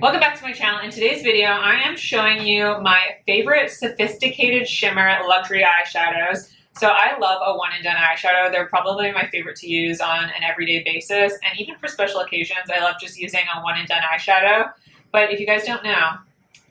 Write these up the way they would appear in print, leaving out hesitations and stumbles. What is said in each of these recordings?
Welcome back to my channel. In today's video, I am showing you my favorite sophisticated shimmer luxury eyeshadows. So I love a one and done eyeshadow. They're probably my favorite to use on an everyday basis. And even for special occasions, I love just using a one and done eyeshadow. But if you guys don't know,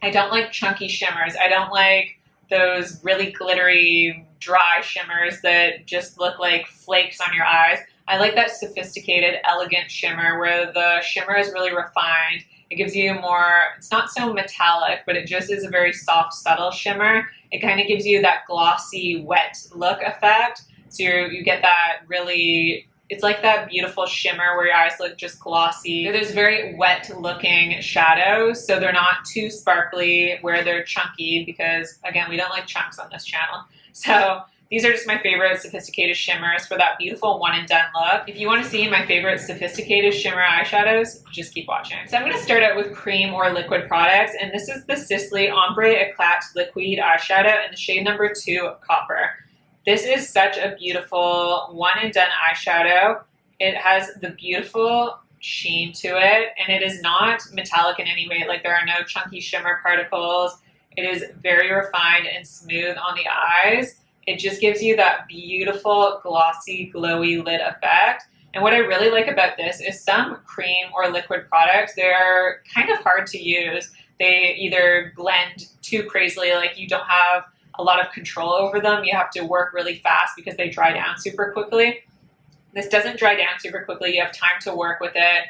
I don't like chunky shimmers. I don't like those really glittery, dry shimmers that just look like flakes on your eyes. I like that sophisticated, elegant shimmer where the shimmer is really refined. It gives you more, it's not so metallic, but it just is a very soft, subtle shimmer. It kind of gives you that glossy, wet look effect. So you get that really, it's like that beautiful shimmer where your eyes look just glossy. There's very wet looking shadows, so they're not too sparkly where they're chunky because, again, we don't like chunks on this channel. So these are just my favorite sophisticated shimmers for that beautiful one and done look. If you want to see my favorite sophisticated shimmer eyeshadows, just keep watching. So I'm going to start out with cream or liquid products, and this is the Sisley Ombre Eclat Liquide eyeshadow in the shade number 2 Copper. This is such a beautiful one and done eyeshadow. It has the beautiful sheen to it, and it is not metallic in any way. Like, there are no chunky shimmer particles. It is very refined and smooth on the eyes. It just gives you that beautiful, glossy, glowy lid effect. And what I really like about this is some cream or liquid products, they're kind of hard to use. They either blend too crazily, like you don't have a lot of control over them. You have to work really fast because they dry down super quickly. This doesn't dry down super quickly. You have time to work with it.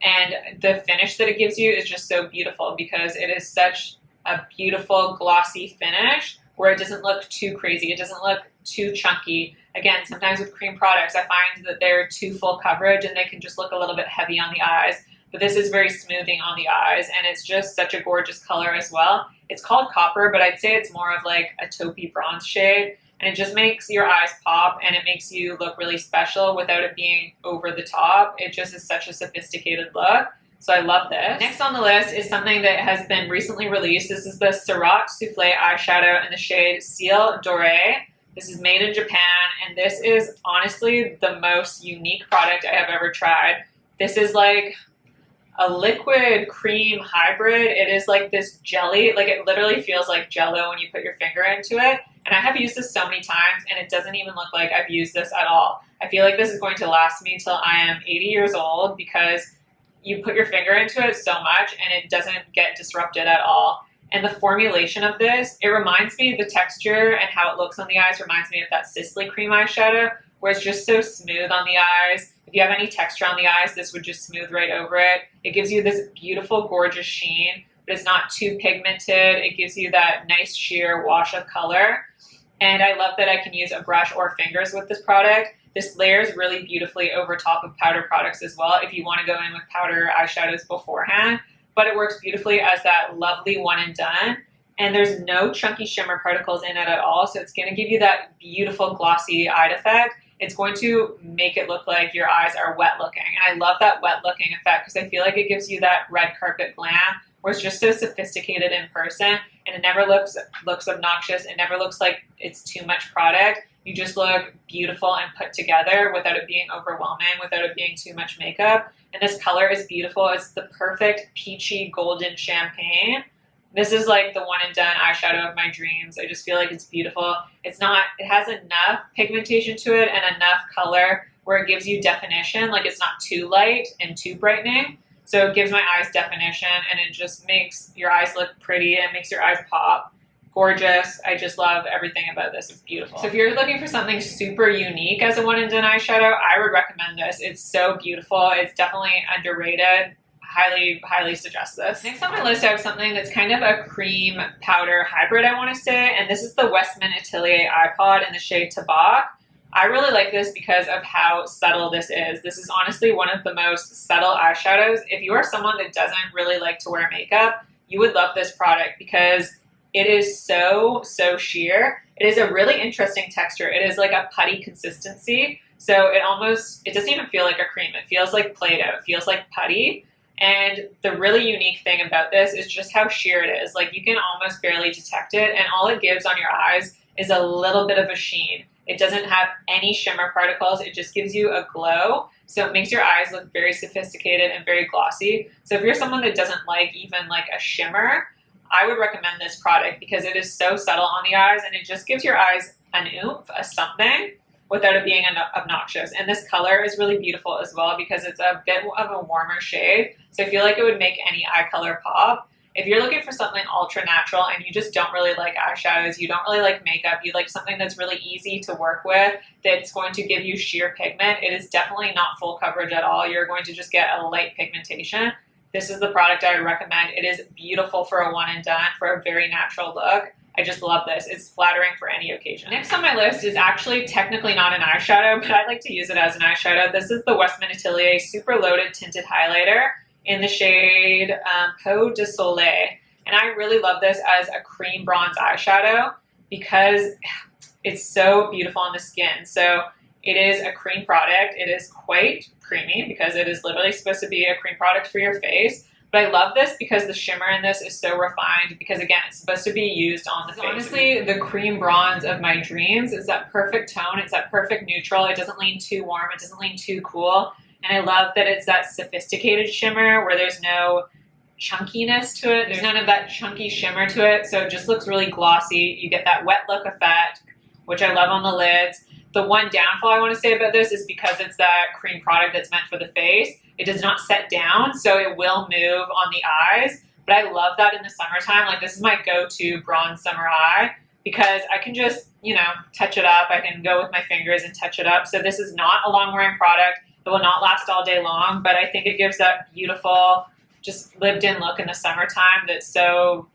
And the finish that it gives you is just so beautiful because it is such a beautiful, glossy finish where it doesn't look too crazy. It doesn't look too chunky. Again, sometimes with cream products, I find that they're too full coverage and they can just look a little bit heavy on the eyes. But this is very smoothing on the eyes, and it's just such a gorgeous color as well. It's called Copper, but I'd say it's more of like a taupey bronze shade, and it just makes your eyes pop and it makes you look really special without it being over the top. It just is such a sophisticated look. So I love this. Next on the list is something that has been recently released. This is the Surratt Souffle eyeshadow in the shade Ciel, Dore. This is made in Japan, and this is honestly the most unique product I have ever tried. This is like a liquid cream hybrid. It is like this jelly, like it literally feels like Jello when you put your finger into it. And I have used this so many times, and it doesn't even look like I've used this at all. I feel like this is going to last me till I am 80 years old because you put your finger into it so much and it doesn't get disrupted at all. And the formulation of this, it reminds me, the texture and how it looks on the eyes reminds me of that Sisley cream eyeshadow, where it's just so smooth on the eyes. If you have any texture on the eyes, this would just smooth right over it. It gives you this beautiful, gorgeous sheen, but it's not too pigmented. It gives you that nice sheer wash of color. And I love that I can use a brush or fingers with this product. This layers really beautifully over top of powder products as well if you want to go in with powder eyeshadows beforehand. But it works beautifully as that lovely one and done. And there's no chunky shimmer particles in it at all. So it's going to give you that beautiful glossy eye effect. It's going to make it look like your eyes are wet looking. And I love that wet looking effect because I feel like it gives you that red carpet glam where it's just so sophisticated in person and it never looks obnoxious. It never looks like it's too much product. You just look beautiful and put together without it being overwhelming, without it being too much makeup. And this color is beautiful. It's the perfect peachy golden champagne. This is like the one and done eyeshadow of my dreams. I just feel like it's beautiful. It has enough pigmentation to it and enough color where it gives you definition. Like, it's not too light and too brightening. So it gives my eyes definition and it just makes your eyes look pretty and makes your eyes pop. Gorgeous. I just love everything about this. It's beautiful. So if you're looking for something super unique as a one and done eyeshadow, I would recommend this. It's so beautiful. It's definitely underrated. Highly suggest this. Next on my list, I have something that's kind of a cream powder hybrid, I want to say, and this is the Westman Atelier iPod in the shade Tabac. I really like this because of how subtle this is. This is honestly one of the most subtle eyeshadows. If you are someone that doesn't really like to wear makeup, you would love this product because it is so sheer. It is a really interesting texture. It is like a putty consistency. So it doesn't even feel like a cream. It feels like Play-Doh. It feels like putty. And the really unique thing about this is just how sheer it is. Like, you can almost barely detect it, and all it gives on your eyes is a little bit of a sheen. It doesn't have any shimmer particles. It just gives you a glow. So it makes your eyes look very sophisticated and very glossy. So if you're someone that doesn't like even like a shimmer, I would recommend this product because it is so subtle on the eyes and it just gives your eyes an oomph, a something, without it being obnoxious. And this color is really beautiful as well because it's a bit of a warmer shade. So I feel like it would make any eye color pop. If you're looking for something ultra natural and you just don't really like eyeshadows, you don't really like makeup, you like something that's really easy to work with, that's going to give you sheer pigment, it is definitely not full coverage at all. You're going to just get a light pigmentation. This is the product I would recommend. It is beautiful for a one and done, for a very natural look. I just love this. It's flattering for any occasion. Next on my list is actually technically not an eyeshadow, but I like to use it as an eyeshadow. This is the Westman Atelier Super Loaded Tinted Highlighter in the shade Peau de Soleil. And I really love this as a cream bronze eyeshadow because it's so beautiful on the skin. So it is a cream product. It is quite creamy because it is literally supposed to be a cream product for your face. But I love this because the shimmer in this is so refined because, again, it's supposed to be used on the face. Honestly, the cream bronze of my dreams. It's that perfect tone. It's that perfect neutral. It doesn't lean too warm. It doesn't lean too cool. And I love that it's that sophisticated shimmer where there's no chunkiness to it. There's none of that chunky shimmer to it. So it just looks really glossy. You get that wet look effect, which I love on the lids. The one downfall I want to say about this is because it's that cream product that's meant for the face, it does not set down, so it will move on the eyes. But I love that in the summertime. Like, this is my go-to bronze summer eye because I can just, you know, touch it up. I can go with my fingers and touch it up. So this is not a long-wearing product. It will not last all day long, but I think it gives that beautiful, just lived-in look in the summertime that's so,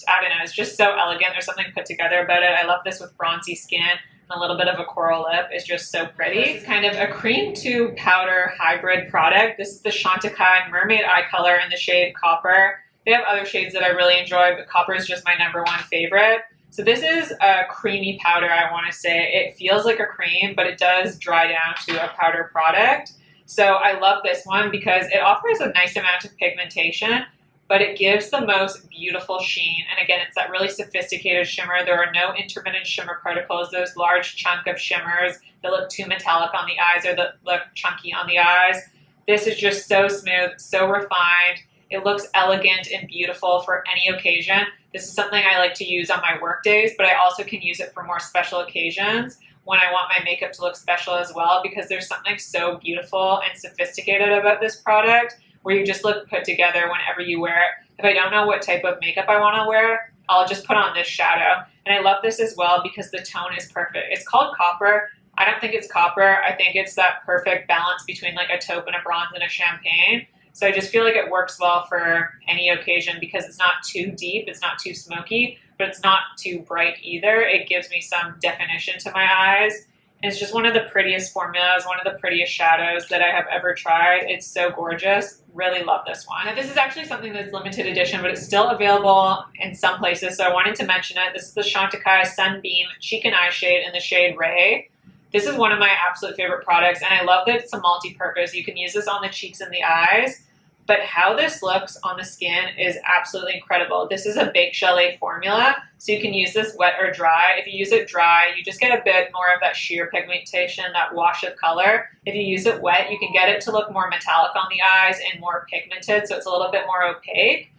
I don't know, it's just so elegant. There's something put together about it. I love this with bronzy skin and a little bit of a coral lip. It's just so pretty. This is kind of a cream to powder hybrid product. This is the Chantecaille Mermaid Eye Color in the shade Copper. They have other shades that I really enjoy, but Copper is just my #1 favorite. So this is a creamy powder, I want to say. It feels like a cream, but it does dry down to a powder product. So I love this one because it offers a nice amount of pigmentation, but it gives the most beautiful sheen. And again, it's that really sophisticated shimmer. There are no intermittent shimmer particles, those large chunk of shimmers that look too metallic on the eyes or that look chunky on the eyes. This is just so smooth, so refined. It looks elegant and beautiful for any occasion. This is something I like to use on my work days, but I also can use it for more special occasions when I want my makeup to look special as well, because there's something so beautiful and sophisticated about this product where you just look put together whenever you wear it. If I don't know what type of makeup I want to wear, I'll just put on this shadow. And I love this as well because the tone is perfect. It's called Copper. I don't think it's copper. I think it's that perfect balance between like a taupe and a bronze and a champagne. So I just feel like it works well for any occasion because it's not too deep, it's not too smoky, but it's not too bright either. It gives me some definition to my eyes. And it's just one of the prettiest formulas, one of the prettiest shadows that I have ever tried. It's so gorgeous. Really love this one. Now, this is actually something that's limited edition, but it's still available in some places, so I wanted to mention it. This is the Chantecaille Sunbeam Cheek and Eye Shade in the shade Ray. This is one of my absolute favorite products, and I love that it's a multi-purpose. You can use this on the cheeks and the eyes, but how this looks on the skin is absolutely incredible. This is a Baked Chalet formula, so you can use this wet or dry. If you use it dry, you just get a bit more of that sheer pigmentation, that wash of color. If you use it wet, you can get it to look more metallic on the eyes and more pigmented, so it's a little bit more opaque.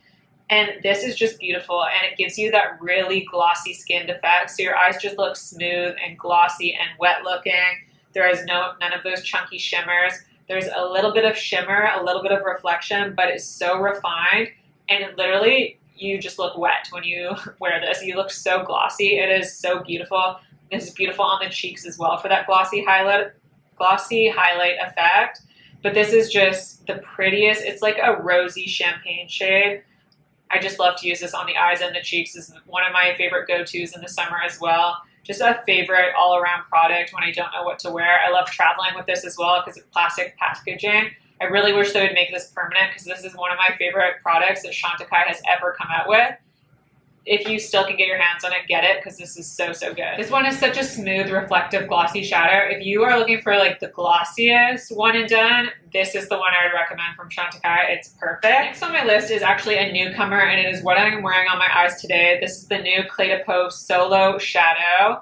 And this is just beautiful, and it gives you that really glossy skinned effect, so your eyes just look smooth and glossy and wet looking. There is none of those chunky shimmers. There's a little bit of shimmer, a little bit of reflection, but it's so refined, and it literally, you just look wet when you wear this. You look so glossy. It is so beautiful. This is beautiful on the cheeks as well for that glossy highlight effect. But this is just the prettiest. It's like a rosy champagne shade. I just love to use this on the eyes and the cheeks. This is one of my favorite go-tos in the summer as well. Just a favorite all-around product when I don't know what to wear. I love traveling with this as well because it's plastic packaging. I really wish they would make this permanent because this is one of my favorite products that Chantecaille has ever come out with. If you still can get your hands on it, get it because this is so, so good. This one is such a smooth, reflective, glossy shadow. If you are looking for like the glossiest one and done, this is the one I would recommend from Chantecaille. It's perfect. Next on my list is actually a newcomer, and it is what I'm wearing on my eyes today. This is the new Eclat Peau Solo Shadow.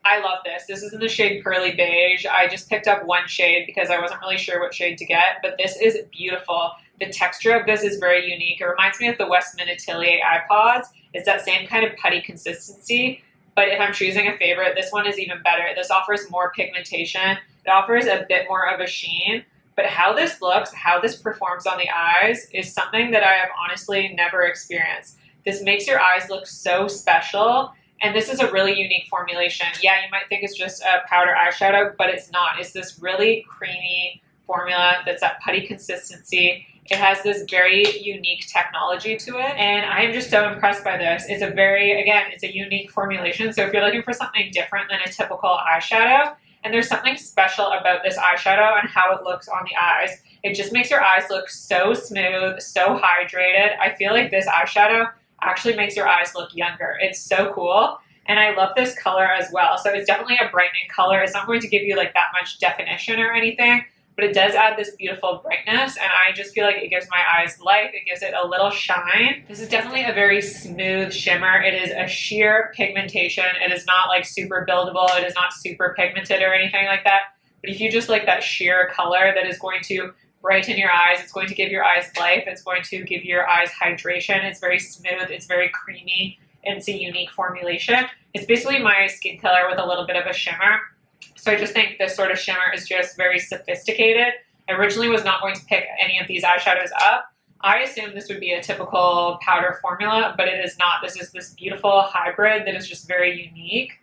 I love this. This is in the shade Pearly Beige. I just picked up one shade because I wasn't really sure what shade to get, but this is beautiful. The texture of this is very unique. It reminds me of the Westman Atelier iPods. It's that same kind of putty consistency, but if I'm choosing a favorite, this one is even better. This offers more pigmentation. It offers a bit more of a sheen, but how this looks, how this performs on the eyes is something that I have honestly never experienced. This makes your eyes look so special. And this is a really unique formulation. Yeah, you might think it's just a powder eyeshadow, but it's not. It's this really creamy formula that's that putty consistency. It has this very unique technology to it, and I am just so impressed by this. It's a very, again, it's a unique formulation, so if you're looking for something different than a typical eyeshadow, and there's something special about this eyeshadow and how it looks on the eyes, it just makes your eyes look so smooth, so hydrated. I feel like this eyeshadow actually makes your eyes look younger. It's so cool. And I love this color as well. So it's definitely a brightening color. It's not going to give you like that much definition or anything, but it does add this beautiful brightness. And I just feel like it gives my eyes life. It gives it a little shine. This is definitely a very smooth shimmer. It is a sheer pigmentation. It is not like super buildable. It is not super pigmented or anything like that. But if you just like that sheer color that is going to brighten your eyes, it's going to give your eyes life, it's going to give your eyes hydration, it's very smooth, it's very creamy, and it's a unique formulation. It's basically my skin color with a little bit of a shimmer. So I just think this sort of shimmer is just very sophisticated. I originally was not going to pick any of these eyeshadows up. I assumed this would be a typical powder formula, but it is not. This is this beautiful hybrid that is just very unique.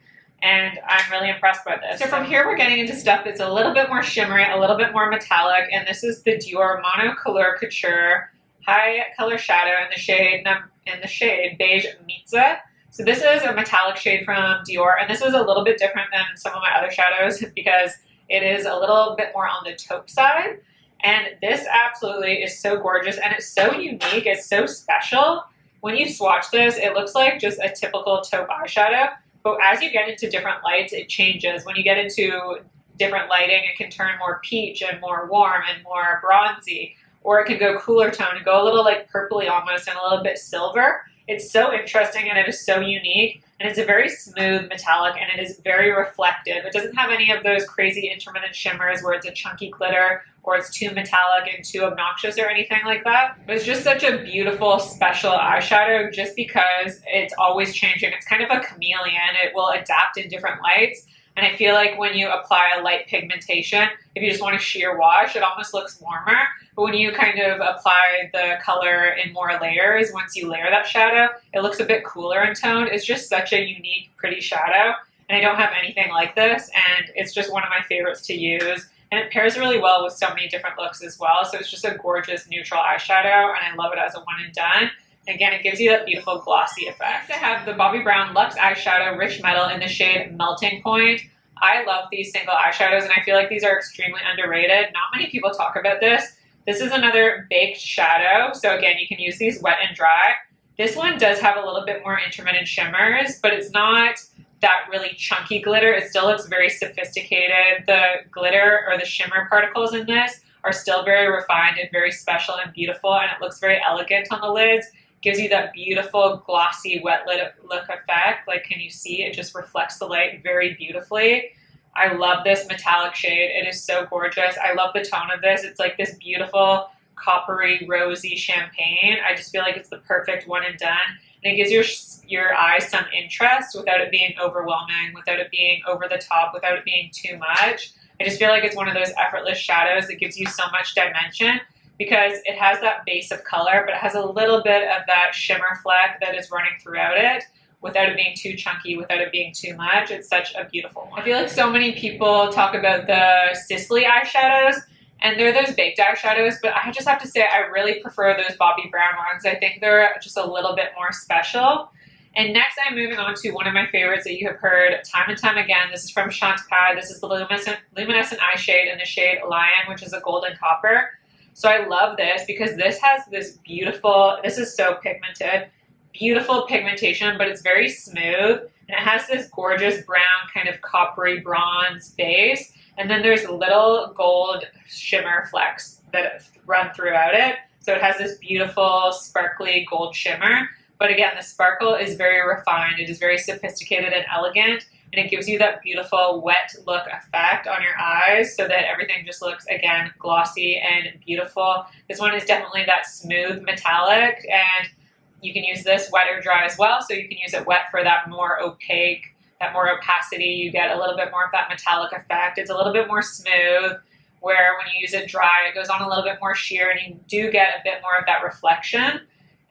And I'm really impressed by this. So from here, we're getting into stuff that's a little bit more shimmery, a little bit more metallic, and this is the Dior Mono Couleur Couture High Color Shadow in the shade Beige Mitzah. So this is a metallic shade from Dior, and this is a little bit different than some of my other shadows because it is a little bit more on the taupe side. And this absolutely is so gorgeous, and it's so unique, it's so special. When you swatch this, it looks like just a typical taupe eyeshadow. But as you get into different lights, it changes. When you get into different lighting, it can turn more peach and more warm and more bronzy, or it can go cooler tone and go a little like purpley almost and a little bit silver. It's so interesting and it is so unique, and it's a very smooth metallic, and it is very reflective. It doesn't have any of those crazy intermittent shimmers where it's a chunky glitter or it's too metallic and too obnoxious or anything like that. But it's just such a beautiful, special eyeshadow just because it's always changing. It's kind of a chameleon. It will adapt in different lights. And I feel like when you apply a light pigmentation, if you just want a sheer wash, it almost looks warmer. But when you kind of apply the color in more layers, once you layer that shadow, it looks a bit cooler in tone. It's just such a unique, pretty shadow. And I don't have anything like this, and it's just one of my favorites to use. And it pairs really well with so many different looks as well. So it's just a gorgeous neutral eyeshadow, and I love it as a one and done. And again, it gives you that beautiful glossy effect. Next, I have the Bobbi Brown Luxe Eyeshadow Rich Metal in the shade Melting Point. I love these single eyeshadows, and I feel like these are extremely underrated. Not many people talk about this. This is another baked shadow. So again, you can use these wet and dry. This one does have a little bit more intermittent shimmers, but it's not that really chunky glitter. It still looks very sophisticated. The glitter or the shimmer particles in this are still very refined and very special and beautiful, and it looks very elegant on the lids. Gives you that beautiful glossy wet lid look effect. Like, can you see? It just reflects the light very beautifully. I love this metallic shade. It is so gorgeous. I love the tone of this. It's like this beautiful coppery, rosy champagne. I just feel like it's the perfect one and done. And it gives your eyes some interest without it being overwhelming, without it being over the top, without it being too much. I just feel like it's one of those effortless shadows that gives you so much dimension because it has that base of color, but it has a little bit of that shimmer fleck that is running throughout it without it being too chunky, without it being too much. It's such a beautiful one. I feel like so many people talk about the Sisley eyeshadows, and they're those baked eyeshadows, but I just have to say I really prefer those Bobbi Brown ones. I think they're just a little bit more special. And next I'm moving on to one of my favorites that you have heard time and time again. This is from Chantecaille. This is the Luminescent eye shade in the shade Lion, which is a golden copper. So I love this because this has this beautiful, this is so pigmented, beautiful pigmentation, but it's very smooth. And it has this gorgeous brown kind of coppery bronze base. And then there's little gold shimmer flecks that run throughout it. So it has this beautiful sparkly gold shimmer. But again, the sparkle is very refined. It is very sophisticated and elegant, and it gives you that beautiful wet look effect on your eyes so that everything just looks, again, glossy and beautiful. This one is definitely that smooth metallic, and you can use this wet or dry as well, so you can use it wet for that more opaque, that more opacity. You get a little bit more of that metallic effect. It's a little bit more smooth, where when you use it dry, it goes on a little bit more sheer, and you do get a bit more of that reflection.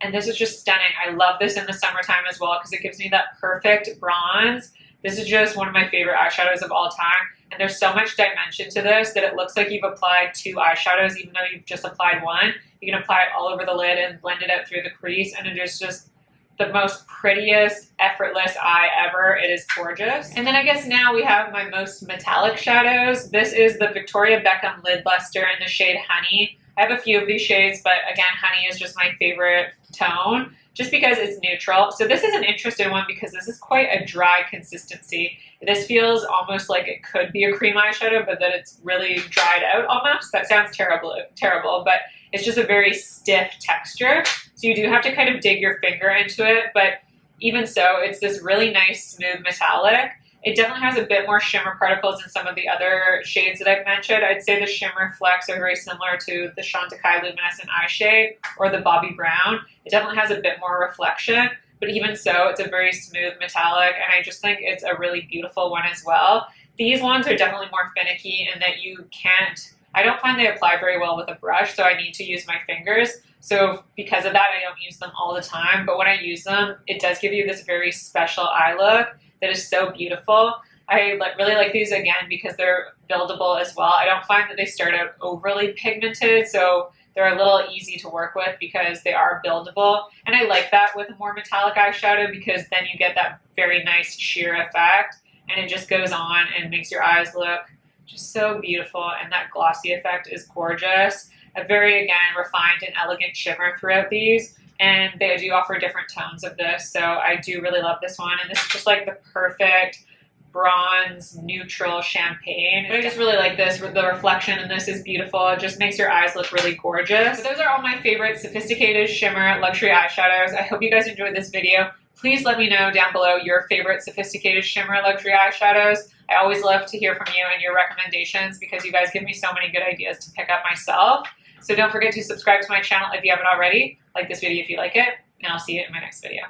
And this is just stunning. I love this in the summertime as well because it gives me that perfect bronze. This is just one of my favorite eyeshadows of all time. And there's so much dimension to this that it looks like you've applied 2 eyeshadows even though you've just applied 1. You can apply it all over the lid and blend it out through the crease, and it is just the most prettiest, effortless eye ever. It is gorgeous. And then I guess now we have my most metallic shadows. This is the Victoria Beckham Lid Lustre in the shade Honey. I have a few of these shades, but again, Honey is just my favorite tone just because it's neutral. So this is an interesting one because this is quite a dry consistency. This feels almost like it could be a cream eyeshadow, but that it's really dried out almost. That sounds terrible, but it's just a very stiff texture. So you do have to kind of dig your finger into it, but even so, it's this really nice, smooth metallic. It definitely has a bit more shimmer particles than some of the other shades that I've mentioned. I'd say the shimmer flecks are very similar to the Chantecaille Luminescent eye shade or the Bobbi Brown. It definitely has a bit more reflection, but even so, it's a very smooth metallic, and I just think it's a really beautiful one as well. These ones are definitely more finicky in that you can't, I don't find they apply very well with a brush, so I need to use my fingers. So because of that, I don't use them all the time, but when I use them, it does give you this very special eye look that is so beautiful. I really like these again because they're buildable as well. I don't find that they start out overly pigmented, so they're a little easy to work with because they are buildable. And I like that with a more metallic eyeshadow because then you get that very nice sheer effect, and it just goes on and makes your eyes look just so beautiful, and that glossy effect is gorgeous. A very, again, refined and elegant shimmer throughout these, and they do offer different tones of this, so I do really love this one, and this is just like the perfect bronze neutral champagne. But I just really like this. The reflection in this is beautiful. It just makes your eyes look really gorgeous. So those are all my favorite sophisticated shimmer luxury eyeshadows. I hope you guys enjoyed this video. Please let me know down below your favorite sophisticated shimmer luxury eyeshadows. I always love to hear from you and your recommendations because you guys give me so many good ideas to pick up myself. So don't forget to subscribe to my channel if you haven't already. Like this video if you like it, and I'll see you in my next video.